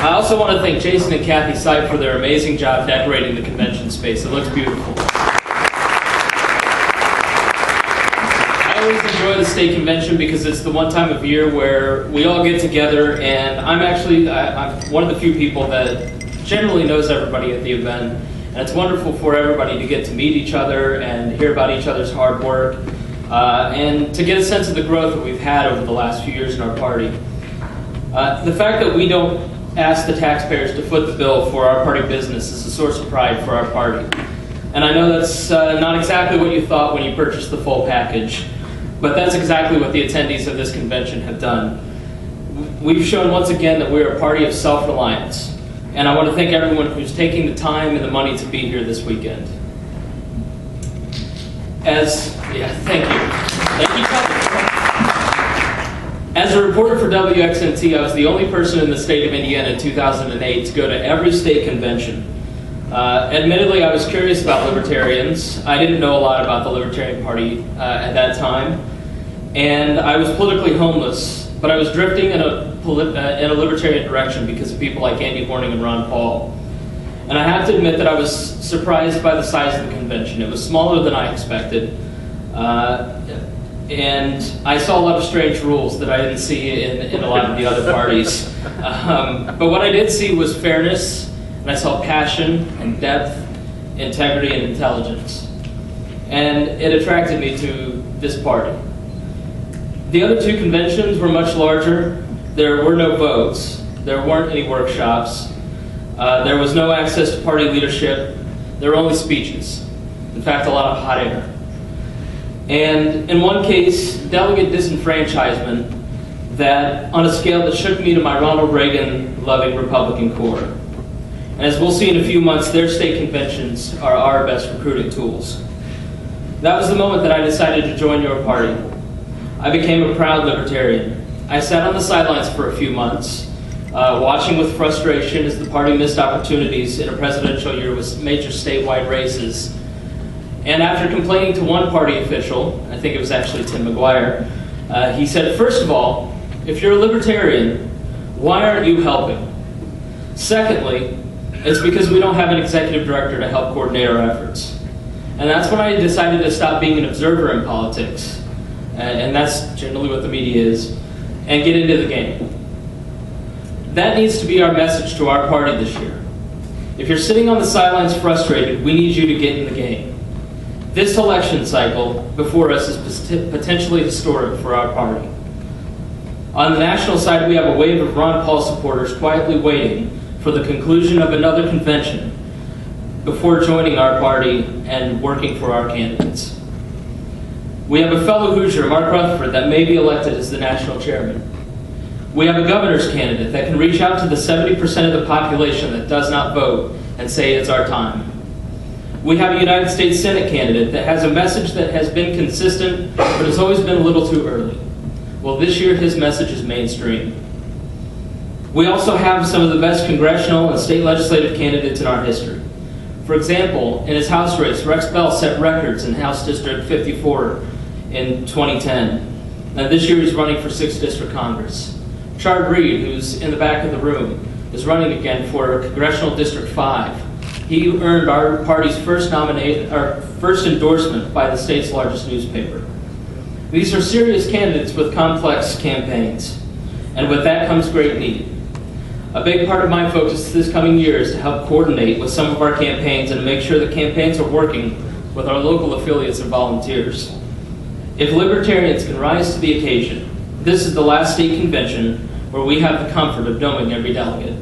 I also want to thank Jason and Kathy Sipe for their amazing job decorating the convention space. It looks beautiful. I always enjoy the state convention because it's the one time of year where we all get together, and I'm one of the few people that generally knows everybody at the event, and it's wonderful for everybody to get to meet each other and hear about each other's hard work, and to get a sense of the growth that we've had over the last few years in our party. The fact that we don't ask the taxpayers to foot the bill for our party business is a source of pride for our party. And I know that's not exactly what you thought when you purchased the full package, but that's exactly what the attendees of this convention have done. We've shown once again that we're a party of self-reliance, and I want to thank everyone who's taking the time and the money to be here this weekend. Thank you. As a reporter for WXNT, I was the only person in the state of Indiana in 2008 to go to every state convention. Admittedly, I was curious about libertarians. I didn't know a lot about the Libertarian Party at that time, and I was politically homeless, but I was drifting in a libertarian direction because of people like Andy Horning and Ron Paul. And I have to admit that I was surprised by the size of the convention. It was smaller than I expected. And I saw a lot of strange rules that I didn't see in a lot of the other parties. But what I did see was fairness, and I saw passion and depth, integrity and intelligence. And it attracted me to this party. The other two conventions were much larger. There were no votes. There weren't any workshops. There was no access to party leadership. There were only speeches. In fact, a lot of hot air. And in one case, delegate disenfranchisement that on a scale that shook me to my Ronald Reagan-loving Republican core. And as we'll see in a few months, their state conventions are our best recruiting tools. That was the moment that I decided to join your party. I became a proud libertarian. I sat on the sidelines for a few months, watching with frustration as the party missed opportunities in a presidential year with major statewide races. And after complaining to one party official, I think it was actually Tim McGuire, he said, first of all, if you're a libertarian, why aren't you helping? Secondly, it's because we don't have an executive director to help coordinate our efforts. And that's when I decided to stop being an observer in politics, and that's generally what the media is, and get into the game. That needs to be our message to our party this year. If you're sitting on the sidelines frustrated, we need you to get in the game. This election cycle before us is potentially historic for our party. On the national side, we have a wave of Ron Paul supporters quietly waiting for the conclusion of another convention before joining our party and working for our candidates. We have a fellow Hoosier, Mark Rutherford, that may be elected as the national chairman. We have a governor's candidate that can reach out to the 70% of the population that does not vote and say it's our time. We have a United States Senate candidate that has a message that has been consistent, but has always been a little too early. Well, this year his message is mainstream. We also have some of the best congressional and state legislative candidates in our history. For example, in his House race, Rex Bell set records in House District 54 in 2010. And this year he's running for 6th District Congress. Chard Reed, who's in the back of the room, is running again for Congressional District 5. He earned our party's first endorsement by the state's largest newspaper. These are serious candidates with complex campaigns, and with that comes great need. A big part of my focus this coming year is to help coordinate with some of our campaigns and to make sure the campaigns are working with our local affiliates and volunteers. If libertarians can rise to the occasion, this is the last state convention where we have the comfort of knowing every delegate.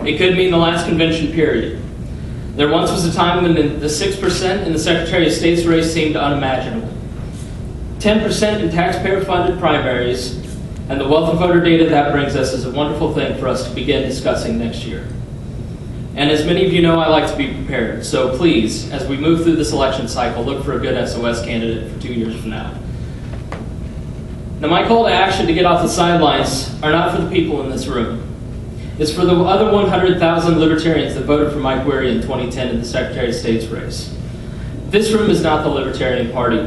It could mean the last convention period. There once was a time when the 6% in the Secretary of State's race seemed unimaginable. 10% in taxpayer-funded primaries, and the wealth of voter data that brings us is a wonderful thing for us to begin discussing next year. And as many of you know, I like to be prepared. So please, as we move through this election cycle, look for a good SOS candidate for 2 years from now. Now, my call to action to get off the sidelines are not for the people in this room. It's for the other 100,000 libertarians that voted for Mike Weary in 2010 in the Secretary of State's race. This room is not the Libertarian Party.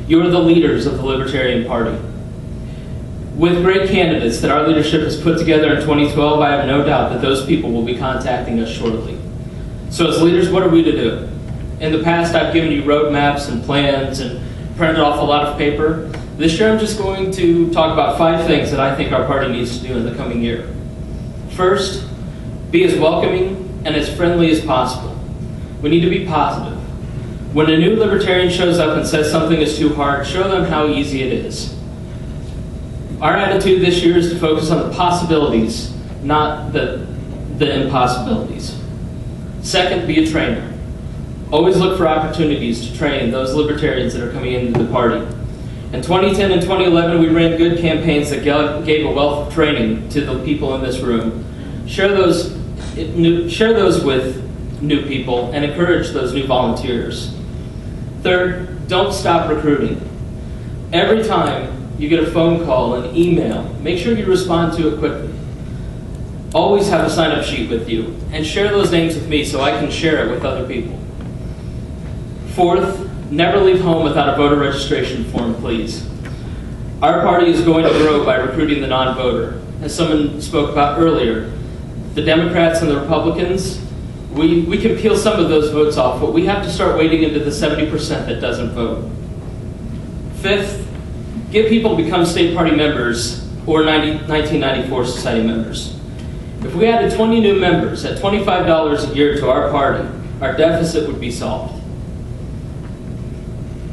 You are the leaders of the Libertarian Party. With great candidates that our leadership has put together in 2012, I have no doubt that those people will be contacting us shortly. So as leaders, what are we to do? In the past, I've given you roadmaps and plans and printed off a lot of paper. This year, I'm just going to talk about 5 things that I think our party needs to do in the coming year. First, be as welcoming and as friendly as possible. We need to be positive. When a new libertarian shows up and says something is too hard, show them how easy it is. Our attitude this year is to focus on the possibilities, not the impossibilities. Second, be a trainer. Always look for opportunities to train those libertarians that are coming into the party. In 2010 and 2011, we ran good campaigns that gave a wealth of training to the people in this room. Share those with new people and encourage those new volunteers. Third, don't stop recruiting. Every time you get a phone call, an email, make sure you respond to it quickly. Always have a sign-up sheet with you and share those names with me so I can share it with other people. Fourth, never leave home without a voter registration form, please. Our party is going to grow by recruiting the non-voter. As someone spoke about earlier, the Democrats and the Republicans, we can peel some of those votes off, but we have to start wading into the 70% that doesn't vote. Fifth, get people to become state party members or 1994 society members. If we added 20 new members at $25 a year to our party, our deficit would be solved.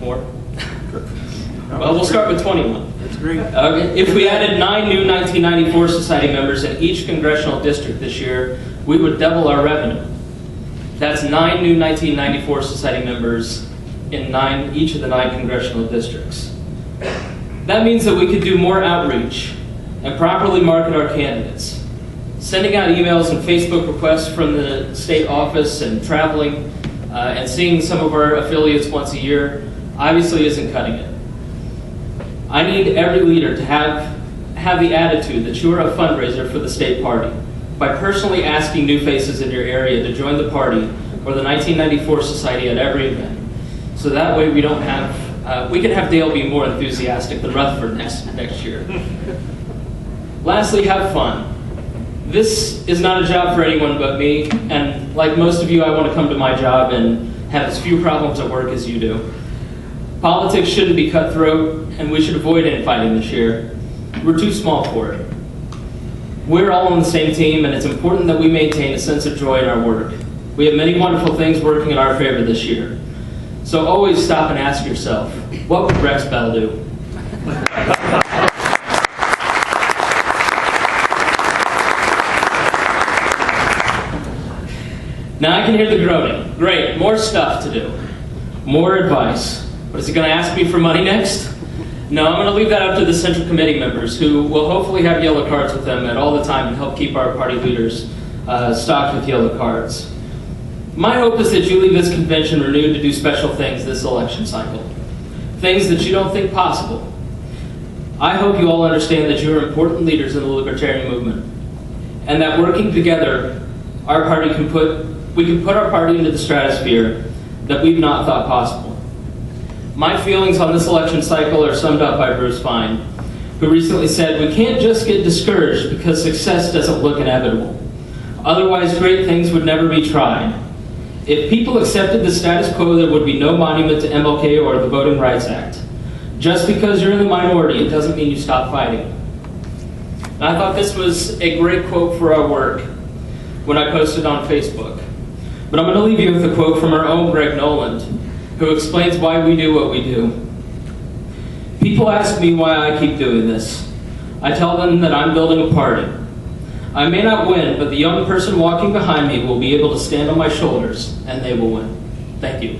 More? Well, we'll start with 21. That's great. If we added 9 new 1994 society members in each congressional district this year, we would double our revenue. That's 9 new 1994 society members in each of the 9 congressional districts. That means that we could do more outreach and properly market our candidates. Sending out emails and Facebook requests from the state office and traveling and seeing some of our affiliates once a year obviously isn't cutting it. I need every leader to have the attitude that you are a fundraiser for the state party by personally asking new faces in your area to join the party or the 1994 Society at every event. So that way we can have Dale be more enthusiastic than Rutherford next year. Lastly, have fun. This is not a job for anyone but me, and like most of you, I want to come to my job and have as few problems at work as you do. Politics shouldn't be cutthroat, and we should avoid infighting this year. We're too small for it. We're all on the same team, and it's important that we maintain a sense of joy in our work. We have many wonderful things working in our favor this year. So always stop and ask yourself, what would Rex Bell do? Now I can hear the groaning. Great, more stuff to do. More advice. But is he going to ask me for money next? No, I'm going to leave that up to the Central Committee members, who will hopefully have yellow cards with them at all the time and help keep our party leaders stocked with yellow cards. My hope is that you leave this convention renewed to do special things this election cycle. Things that you don't think possible. I hope you all understand that you are important leaders in the Libertarian movement, and that working together, we can put our party into the stratosphere that we've not thought possible. My feelings on this election cycle are summed up by Bruce Fine, who recently said, "We can't just get discouraged because success doesn't look inevitable. Otherwise, great things would never be tried. If people accepted the status quo, there would be no monument to MLK or the Voting Rights Act. Just because you're in the minority, it doesn't mean you stop fighting." And I thought this was a great quote for our work when I posted on Facebook. But I'm going to leave you with a quote from our own Greg Noland, who explains why we do what we do. "People ask me why I keep doing this. I tell them that I'm building a party. I may not win, but the young person walking behind me will be able to stand on my shoulders, and they will win." Thank you.